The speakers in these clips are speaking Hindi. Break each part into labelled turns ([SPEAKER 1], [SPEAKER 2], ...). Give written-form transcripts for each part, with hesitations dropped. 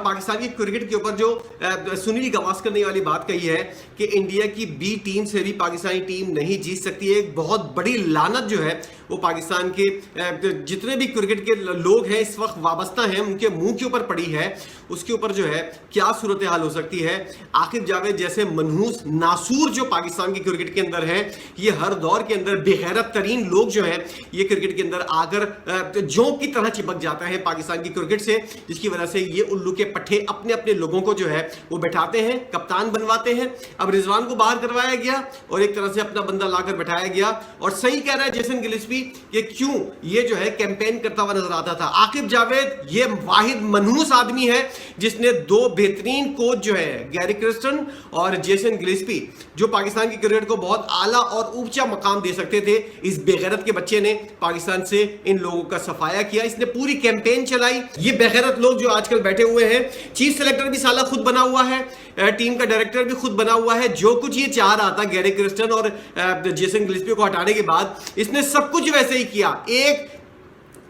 [SPEAKER 1] पाकिस्तान की क्रिकेट के ऊपर जो सुनील गावस्कर ने वाली बात कही है कि इंडिया की बी टीम से भी पाकिस्तानी टीम नहीं जीत सकती है, एक बहुत बड़ी लानत जो है वो पाकिस्तान के जितने भी क्रिकेट के लोग हैं इस वक्त वाबस्ता हैं उनके मुंह के ऊपर पड़ी है। उसके ऊपर जो है क्या सूरत हाल हो सकती है। आकिब जावेद जैसे मनहूस नासूर जो पाकिस्तान की क्रिकेट के अंदर है, ये हर दौर के अंदर बेगैरत तरीन लोग जो है ये क्रिकेट के अंदर आकर जोंक की तरह चिपक जाता है पाकिस्तान की क्रिकेट से, जिसकी वजह से ये उल्लू के पट्टे अपने अपने लोगों को जो है वो बैठाते हैं, कप्तान बनवाते हैं। अब रिजवान को बाहर करवाया गया और एक तरह से अपना बंदा लाकर बैठाया गया। और सही कह रहा है जेसन गिलिस्पी कि क्यों ये जो है कैंपेन करता हुआ नजर आता था। आकिब जावेद ये वाहिद मनहूस आदमी है जिसने दो बेहतरीन कोच जो है गैरी क्रिस्टन और जेसन गिलिस्पी जो पाकिस्तान की क्रिकेट को बहुत आला और ऊंचा मकाम दे सकते थे, इस बेगैरत के बच्चे ने पाकिस्तान से इन लोगों का सफाया किया। इसने पूरी कैंपेन चलाई। ये बेगैरत लोग जो आजकल बैठे हुए हैं, चीफ सेलेक्टर भी साला खुद बना हुआ है, टीम का डायरेक्टर भी खुद बना हुआ है। जो कुछ ये चाह रहा था गैरी क्रिस्टन और जेसन गिलिस्पी को हटाने के बाद इसने सब कुछ वैसे ही किया। एक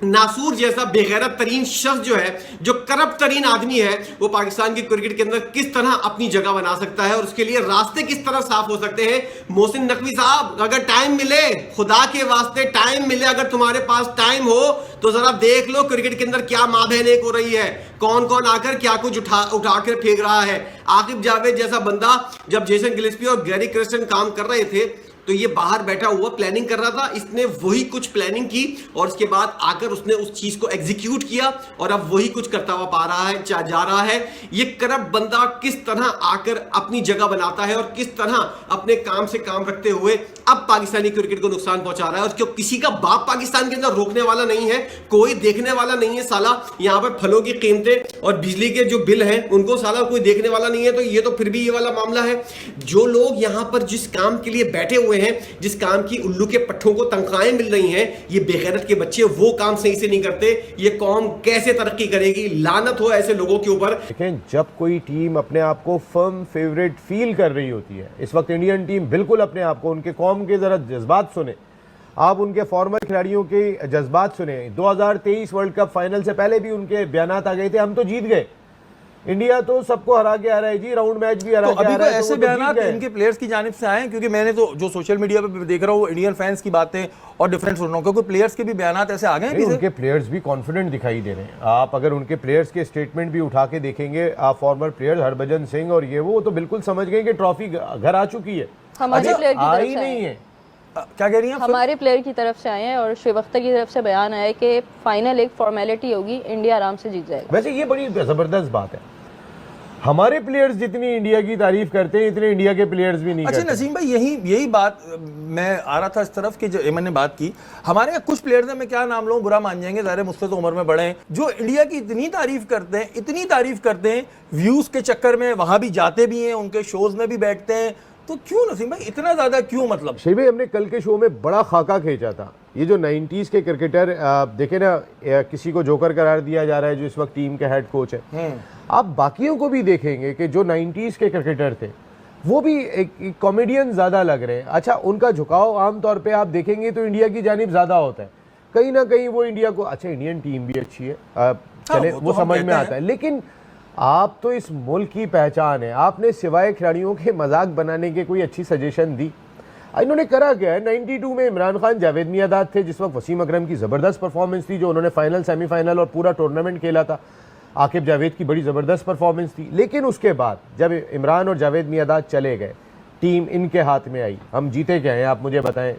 [SPEAKER 1] नासूर जैसा बेगैरत तरीन शख्स जो है, जो करप्ट तरीन आदमी है, वो पाकिस्तान की क्रिकेट के अंदर किस तरह अपनी जगह बना सकता है और उसके लिए रास्ते किस तरह साफ हो सकते हैं। मोहसिन नकवी साहब, अगर टाइम मिले, खुदा के वास्ते टाइम मिले, अगर तुम्हारे पास टाइम हो तो जरा देख लो क्रिकेट के अंदर क्या माँ बहन एक हो रही है, कौन कौन आकर क्या कुछ उठाकर फेंक रहा है। आकिब जावेद जैसा बंदा जब जेसन गिलिस्पी और गैरी क्रिस्टन काम कर रहे थे तो ये बाहर बैठा हुआ प्लानिंग कर रहा था। इसने वही कुछ प्लानिंग की और उसके बाद आकर उसने उस चीज को एग्जीक्यूट किया और अब वही कुछ करता हुआ पा रहा है, जा रहा है। ये करप्ट बंदा किस तरह आकर अपनी जगह बनाता है और किस तरह अपने काम से काम रखते हुए अब पाकिस्तानी क्रिकेट को नुकसान पहुंचा रहा है। और क्यों किसी का बाप पाकिस्तान के अंदर रोकने वाला नहीं है, कोई देखने वाला नहीं है। साला यहां पर फलों की कीमतें और बिजली के जो बिल हैं उनको साला कोई देखने वाला नहीं है। तो ये तो फिर भी ये वाला मामला है। जो लोग यहां पर जिस काम के लिए बैठे हुए हैं, जिस काम की उल्लू के पट्टों को तनख्वाहें मिल रही हैं, ये बेगैरत के बच्चे वो काम सही से नहीं करते। ये कौम कैसे तरक्की करेगी? लानत हो ऐसे लोगों के ऊपर।
[SPEAKER 2] देखें, जब कोई टीम अपने आप को फर्म फेवरेट फील कर रही होती है, इस वक्त इंडियन टीम बिल्कुल अपने आप को, उनके कौम के जरा जज्बात सुने, आप उनके फॉर्मर खिलाड़ियों के जज्बात सुने। 2023 वर्ल्ड कप फाइनल से पहले भी उनके बयानात आ गए थे, हम तो जीत गए, इंडिया तो सबको हरा के आ रहा है जी, राउंड मैच भी हरा के आ रहा है।
[SPEAKER 3] ऐसे बयान इनके प्लेयर्स की जानिब से आए हैं, क्योंकि मैंने तो जो सोशल मीडिया पे देख रहा हूँ इंडियन फैंस की बातें और डिफरेंट सुन रहा हूँ, क्योंकि प्लेयर्स के भी बयान ऐसे आ गए हैं।
[SPEAKER 2] उनके प्लेयर्स भी कॉन्फिडेंट दिखाई दे रहे हैं। आप अगर उनके प्लेयर्स के स्टेटमेंट भी उठा के देखेंगे, आप फॉर्मर प्लेयर्स हरभजन सिंह और ये वो तो बिल्कुल समझ गए कि ट्रॉफी घर आ चुकी है, आई नहीं है।
[SPEAKER 3] क्या कह रही हैं?
[SPEAKER 4] हमारे प्लेयर की तरफ से आए हैं और शिव अख्तर की तरफ से बयान आया है कि फाइनल एक फॉर्मेलिटी होगी, इंडिया आराम से जीत जाएगा।
[SPEAKER 2] वैसे ये बड़ी जबरदस्त बात है। हमारे प्लेयर्स जितनी इंडिया की तारीफ करते हैं इतने इंडिया के प्लेयर्स भी नहीं करते।
[SPEAKER 3] अच्छा नसीम भाई, यही बात मैं आ रहा था इस तरफ कि जो मैंने बात की, हमारे यहाँ कुछ प्लेयर्स हैं, मैं क्या नाम लूँ, बुरा मान जाएंगे, ज़ाहिर मुझसे तो उम्र में बड़े हैं, जो इंडिया की इतनी तारीफ करते हैं, व्यूज़ के चक्कर में वहाँ भी जाते भी हैं, उनके शोज़ में भी बैठते हैं। तो क्यों नसीम भाई इतना ज़्यादा क्यों? मतलब
[SPEAKER 2] शेख भाई, हमने कल के शो में बड़ा खाका खींचा था। ये जो 90s के क्रिकेटर देखे ना, किसी को जोकर करार दिया जा रहा है जो इस वक्त टीम के हेड कोच है। आप बाकियों को भी देखेंगे कि जो 90s के क्रिकेटर थे वो भी एक कॉमेडियन ज़्यादा लग रहे हैं। अच्छा, उनका झुकाव आमतौर पे आप देखेंगे तो इंडिया की जानिब ज़्यादा होता है। कहीं ना कहीं वो इंडिया को, अच्छा इंडियन टीम भी अच्छी है, चले वो समझ में आता है, लेकिन आप तो इस मुल्क की पहचान है। आपने सिवाय खिलाड़ियों के मजाक बनाने के कोई अच्छी सजेशन दी? इन्होंने करा क्या है? 92 में इमरान खान, जावेद मियांदाद थे, जिस वक्त वसीम अकरम की ज़बरदस्त परफॉर्मेंस थी, जो उन्होंने फाइनल, सेमीफाइनल और पूरा टूर्नामेंट खेला था। आकिब जावेद की बड़ी ज़बरदस्त परफॉर्मेंस थी। लेकिन उसके बाद जब इमरान और जावेद मियांदाद चले गए, टीम इनके हाथ में आई, हम जीते क्या हैं आप मुझे बताएं।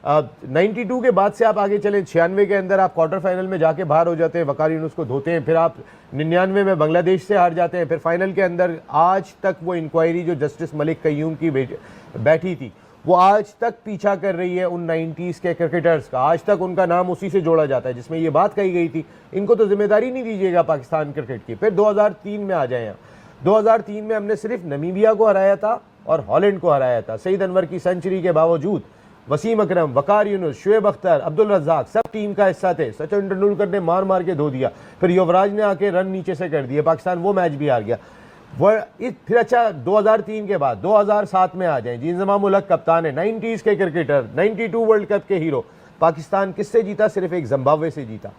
[SPEAKER 2] 92 के बाद से आप आगे चलें, 96 के अंदर आप क्वार्टर फाइनल में जाके बाहर हो जाते हैं, वकार यूनुस को धोते हैं, फिर आप 99 में बांग्लादेश से हार जाते हैं, फिर फाइनल के अंदर आज तक वो इंक्वायरी जो जस्टिस मलिक कयूम की बैठी थी, वो आज तक पीछा कर रही है उन 90s के क्रिकेटर्स का। आज तक उनका नाम उसी से जोड़ा जाता है जिसमें ये बात कही गई थी, इनको तो जिम्मेदारी नहीं दीजिएगा पाकिस्तान क्रिकेट की। फिर 2003 में आ जाए, यहाँ 2003 में हमने सिर्फ नमीबिया को हराया था और हॉलैंड को हराया था। सईद अनवर की सेंचुरी के बावजूद वसीम अकरम, वकार यूनुस, शुएब अख्तर, अब्दुल रज़ाक सब टीम का हिस्सा थे। सचिन तेंदुलकर ने मार मार के धो दिया, फिर युवराज ने आके रन नीचे से कर दिए, पाकिस्तान वो मैच भी हार गया। फिर अच्छा 2003 के बाद 2007 में आ जाएं जी, इंजमाम उल हक कप्तान है, 90s के क्रिकेटर, 92 वर्ल्ड कप के हीरो। पाकिस्तान किससे जीता? सिर्फ एक जिम्बाब्वे से जीता।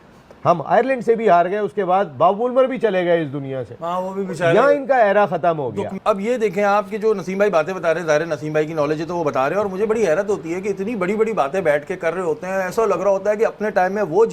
[SPEAKER 2] हम आयरलैंड से भी हार गए, उसके बाद बॉब वुलमर भी चले गए इस दुनिया से।
[SPEAKER 3] हाँ वो भी बेचारे,
[SPEAKER 2] यहाँ इनका एरा खत्म हो गया।
[SPEAKER 3] अब ये देखें आपके जो नसीम भाई बातें बता रहे हैं, ज़ाहिर नसीम भाई की नॉलेज है तो वो बता रहे हैं, और मुझे बड़ी हैरत होती है कि इतनी बड़ी बड़ी बातें बैठ के कर रहे होते हैं, ऐसा लग रहा होता है कि अपने टाइम में वो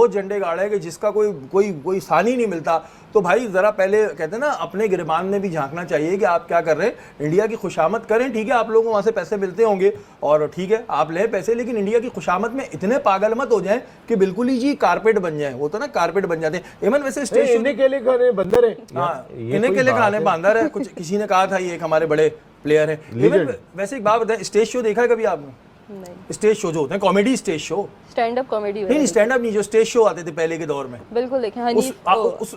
[SPEAKER 3] झंडे गाड़े कि जिसका कोई सानी नहीं मिलता। तो भाई ज़रा पहले कहते हैं ना, अपने गिरबान में भी झांकना चाहिए कि आप क्या कर रहे हैं। इंडिया की खुशामद करें, ठीक है, आप लोगों को वहाँ से पैसे मिलते होंगे और ठीक है आप लें पैसे, लेकिन इंडिया की खुशामद में इतने पागल मत हो जाएं कि बिल्कुल ही जी कारपेट बन जाए। वो तो ना कारपेट बन जाते हैं। एमन वैसे स्टेज
[SPEAKER 2] इन्हें के लिए खाने बंदर है,
[SPEAKER 3] हाँ, इन्हें के लिए खाने बांदर है। कुछ किसी ने कहा था, ये एक हमारे बड़े प्लेयर है। एमन वैसे एक बात बताएं, स्टेज शो देखा है कभी आपने?
[SPEAKER 4] नहीं।
[SPEAKER 3] स्टेज शो जो होते हैं, comedy stage show,
[SPEAKER 4] stand up comedy
[SPEAKER 3] नहीं स्टैंड अप नहीं, जो स्टेज शो आते थे पहले के दौर में,
[SPEAKER 4] बिल्कुल देखें। हाँ जी,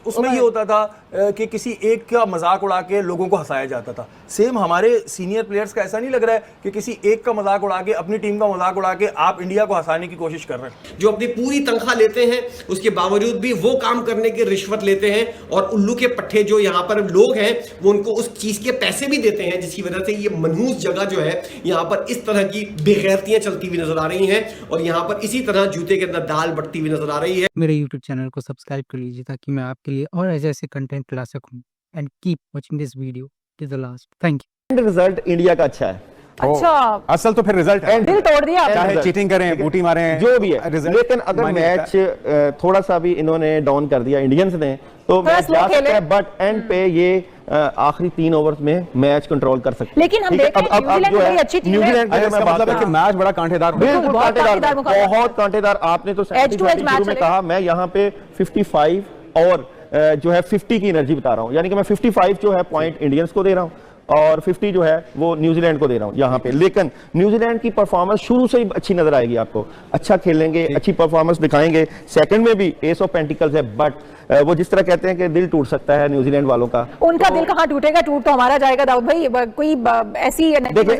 [SPEAKER 3] उसमें ये होता था कि किसी एक का मजाक उड़ा के लोगों को हंसाया जाता था। सेम हमारे सीनियर प्लेयर्स का ऐसा नहीं लग रहा है कि किसी एक का मजाक उड़ा के, अपनी टीम का मजाक उड़ा के आप इंडिया को हंसाने की कोशिश कर रहे हैं।
[SPEAKER 1] जो अपनी पूरी तनख्वाह लेते हैं उसके बावजूद भी वो काम करने की रिश्वत लेते हैं, और उल्लू के पट्टे जो यहाँ पर लोग हैं वो उनको उस चीज के पैसे भी देते हैं, जिसकी वजह से ये मनहूस जगह जो है यहाँ पर इस तरह की बेगैरतियां चलती हुई नजर आ रही हैं, और यहाँ पर इसी तरह जूते के अंदर दाल बटती हुई नजर आ रही है।
[SPEAKER 5] मेरे YouTube चैनल को सब्सक्राइब कर लीजिए ताकि मैं आपके लिए और ऐसे कंटेंट ला सकूं, and keep watching this video till the last. Thank you.
[SPEAKER 6] Result India का अच्छा है।
[SPEAKER 7] अच्छा,
[SPEAKER 8] असल तो फिर रिजल्ट है,
[SPEAKER 7] दिल तोड़ दिया आपने।
[SPEAKER 8] चाहे चीटिंग करें, बूटी मारें,
[SPEAKER 6] जो भी है, लेकिन अगर मैच थोड़ा सा भी इन्होंने डाउन कर दिया इंडियंस ने, तो मैच जा सकता है, बट एंड पे ये आखिरी 3 ओवर्स में मैच कंट्रोल कर सकते हैं।
[SPEAKER 7] लेकिन हम देखें न्यूजीलैंड बड़ी अच्छी टीम है।
[SPEAKER 6] न्यूजीलैंड की मैं बात
[SPEAKER 8] मतलब है कि मैच बड़ा कांटेदार हो,
[SPEAKER 6] बिल्कुल
[SPEAKER 7] बहुत
[SPEAKER 6] कांटेदार,
[SPEAKER 7] मुकाबला।
[SPEAKER 6] बहुत कांटेदार। आपने तो
[SPEAKER 7] Edge to edge मैच
[SPEAKER 6] शुरू में कहा, मैं यहाँ पे 55 और जो है 50 की एनर्जी बता रहा हूँ, यानी कि मैं 55 जो है पॉइंट इंडियंस को दे रहा हूँ और 50 जो है वो न्यूजीलैंड को दे रहा हूँ यहाँ पे। लेकिन न्यूजीलैंड की परफॉर्मेंस शुरू से ही अच्छी नजर आएगी आपको, अच्छा खेलेंगे, अच्छी परफॉर्मेंस दिखाएंगे। सेकंड में भी एस ऑफ पेंटिकल्स है, बट वो जिस तरह कहते हैं कि दिल टूट सकता है न्यूजीलैंड वालों का,
[SPEAKER 7] उनका दिल कहाँ टूटेगा, टूट तो हमारा जाएगा। दाऊद भाई कोई ऐसी
[SPEAKER 6] देखिए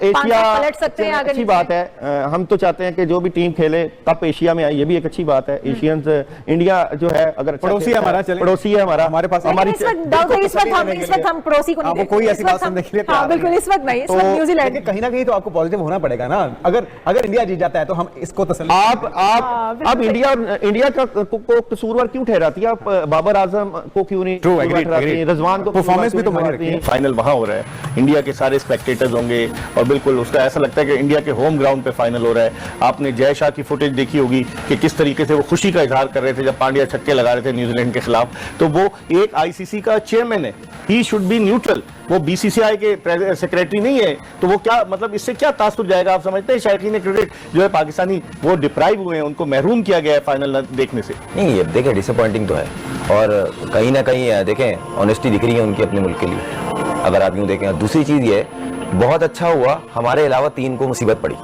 [SPEAKER 6] एशिया
[SPEAKER 7] पलट सकते हैं अगर।
[SPEAKER 6] अच्छी बात है, हम तो चाहते हैं कि जो भी टीम खेले कप एशिया में आई, ये भी एक अच्छी बात है। एशियंस इंडिया जो है अगर
[SPEAKER 8] पड़ोसी है हमारा, चले
[SPEAKER 6] पड़ोसी है हमारा,
[SPEAKER 8] हमारे पास
[SPEAKER 6] हमारी
[SPEAKER 7] इस वक्त हम पड़ोसी को नहीं
[SPEAKER 8] आपको कोई ऐसी बात सुनने के लिए
[SPEAKER 7] हाँ बिल्कुल, इस वक्त नहीं, इस वक्त न्यूजीलैंड।
[SPEAKER 8] कहीं ना कहीं तो आपको पॉजिटिव होना पड़ेगा ना। अगर इंडिया जीत जाता है तो हम इसको तसल्ली।
[SPEAKER 6] आप इंडिया का को कसूरवार क्यों ठहराती है? आप बाबर आजम को क्यों नहीं ठहराती हैं? रिजवान को
[SPEAKER 8] परफॉर्मेंस भी तो मायने रखती है।
[SPEAKER 9] फाइनल वहां हो रहा है, इंडिया के सारे स्पेक्टेटर्स होंगे और बिल्कुल उसका ऐसा लगता है कि इंडिया के होम ग्राउंड पे फाइनल हो रहा है। आपने जय शाह की फुटेज देखी होगी कि किस तरीके से वो खुशी का इजहार कर रहे थे जब पांड्या छक्के लगा रहे थे न्यूजीलैंड के खिलाफ। तो वो एक आईसीसी का चेयरमैन है, ही शुड बी न्यूट्रल, वो बीसीसीआई के सेक्रेटरी नहीं है। तो वो क्या मतलब, इससे क्या तासुर जाएगा? आप समझते हैं शायकीन क्रिकेट जो है पाकिस्तानी वो डिप्राइव हुए हैं, उनको महरूम किया गया है फाइनल देखने से।
[SPEAKER 10] नहीं, ये देखें डिसअपॉइंटिंग तो है, और कहीं ना कहीं देखें ऑनेस्टी दिख रही है उनकी अपने मुल्क के लिए, अगर आप यूँ देखें। दूसरी चीज़ ये बहुत अच्छा हुआ, हमारे अलावा 3 को मुसीबत पड़ी,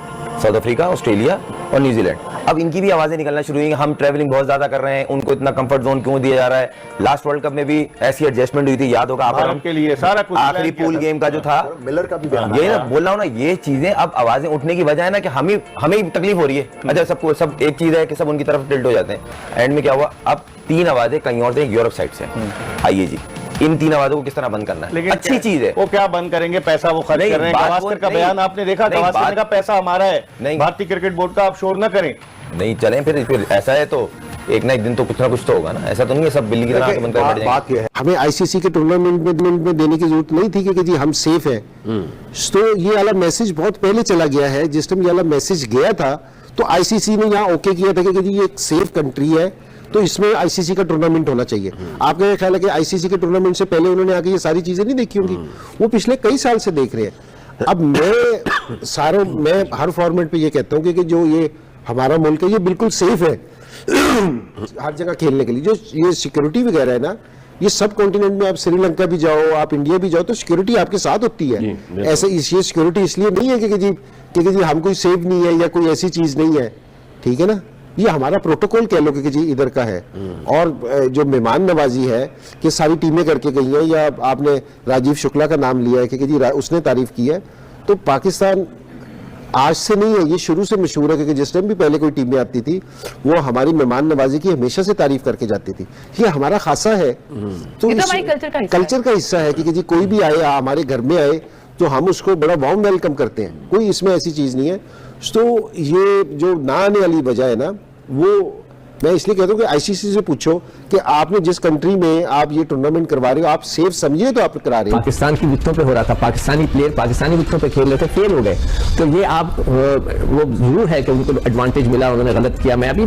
[SPEAKER 10] साउथ अफ्रीका, ऑस्ट्रेलिया और न्यूजीलैंड। अब इनकी भी आवाज़ें निकलना शुरू हुई, हम ट्रैवलिंग बहुत ज़्यादा कर रहे हैं, उनको इतना कंफर्ट जोन क्यों दिया जा रहा है। लास्ट वर्ल्ड कप में भी ऐसी एडजस्टमेंट हुई थी, याद होगा आपको,
[SPEAKER 9] के लिए सारा कुछ
[SPEAKER 10] आखिरी पूल गेम का जो था,
[SPEAKER 9] मिलर का भी
[SPEAKER 10] ये ना बोल रहा हूँ ना, ये चीज़ें अब आवाज़ें उठने की वजह है ना कि हमें तकलीफ हो रही है। अच्छा सबको सब एक चीज़ है कि सब उनकी तरफ टिल्ट हो जाते हैं। एंड में क्या हुआ, अब 3 आवाज़ें कहीं और से, यूरोप साइड से। आइए जी, इन 3 आवाजों को किस तरह बंद करना है?
[SPEAKER 9] लेकिन
[SPEAKER 10] अच्छी चीज है।
[SPEAKER 9] वो क्या बंद करेंगे? पैसा वो खर्च कर रहे हैं। गावस्कर का बयान आपने देखा, गावस्कर का पैसा हमारा है, भारतीय क्रिकेट बोर्ड का। आप शोर ना करें।
[SPEAKER 10] नहीं चलें फिर ऐसा है तो एक ना एक दिन तो कुछ ना कुछ तो होगा ना, ऐसा तो नहीं है सब बिल्ली की तरह बंद कर बैठ जाएंगे।
[SPEAKER 11] हमें आईसीसी के टूर्नामेंट में देने की जरूरत नहीं थी कि जी हम सेफ हैं। तो ये वाला मैसेज बहुत पहले चला गया है। जिस टाइम ये वाला मैसेज गया था तो आईसीसी ने यहाँ ओके किया था कि जी ये एक सेफ कंट्री है, तो इसमें आईसीसी का टूर्नामेंट होना चाहिए। आपका ये ख्याल है कि आईसीसी के टूर्नामेंट से पहले उन्होंने आके ये सारी चीजें नहीं देखी होंगी? वो पिछले कई साल से देख रहे हैं। अब मैं हर फॉर्मेट पे ये कहता हूँ कि जो ये हमारा मुल्क है ये बिल्कुल सेफ है हर जगह खेलने के लिए। जो ये सिक्योरिटी वगैरह है ना, ये सब कॉन्टिनेंट में, आप श्रीलंका भी जाओ, आप इंडिया भी जाओ, तो सिक्योरिटी आपके साथ होती है। ऐसे ये सिक्योरिटी इसलिए नहीं है कि जी हम कोई सेफ नहीं है या कोई ऐसी चीज नहीं है, ठीक है ना। ये हमारा प्रोटोकॉल कह लो कि जी इधर का है। और जो मेहमान नवाजी है कि सारी टीमें करके गई हैं, या आपने राजीव शुक्ला का नाम लिया है कि जी उसने तारीफ की है, तो पाकिस्तान आज से नहीं है, ये शुरू से मशहूर है कि जिस टाइम भी पहले कोई टीमें आती थी वो हमारी मेहमान नवाजी की हमेशा से तारीफ करके जाती थी। ये हमारा खासा है, तो
[SPEAKER 7] हमारे
[SPEAKER 11] कल्चर का हिस्सा है कि जी कोई भी आए हमारे घर में आए तो हम उसको बड़ा वार्म वेलकम करते हैं। कोई इसमें ऐसी चीज नहीं है। तो ये जो ना आने वाली वजह है ना, वो मैं इसलिए कहता हूँ कि आईसीसी से पूछो कि आपने जिस कंट्री में आप ये टूर्नामेंट करवा रहे हो, आप सेफ समझिए तो आप करा रहे हो।
[SPEAKER 8] पाकिस्तान की विकेटों पे हो रहा था, पाकिस्तानी प्लेयर पाकिस्तानी विकेटों पे खेल रहे थे, फेल हो गए। तो ये आप वो जरूर है कि उनको एडवांटेज मिला, उन्होंने गलत किया। मैं अभी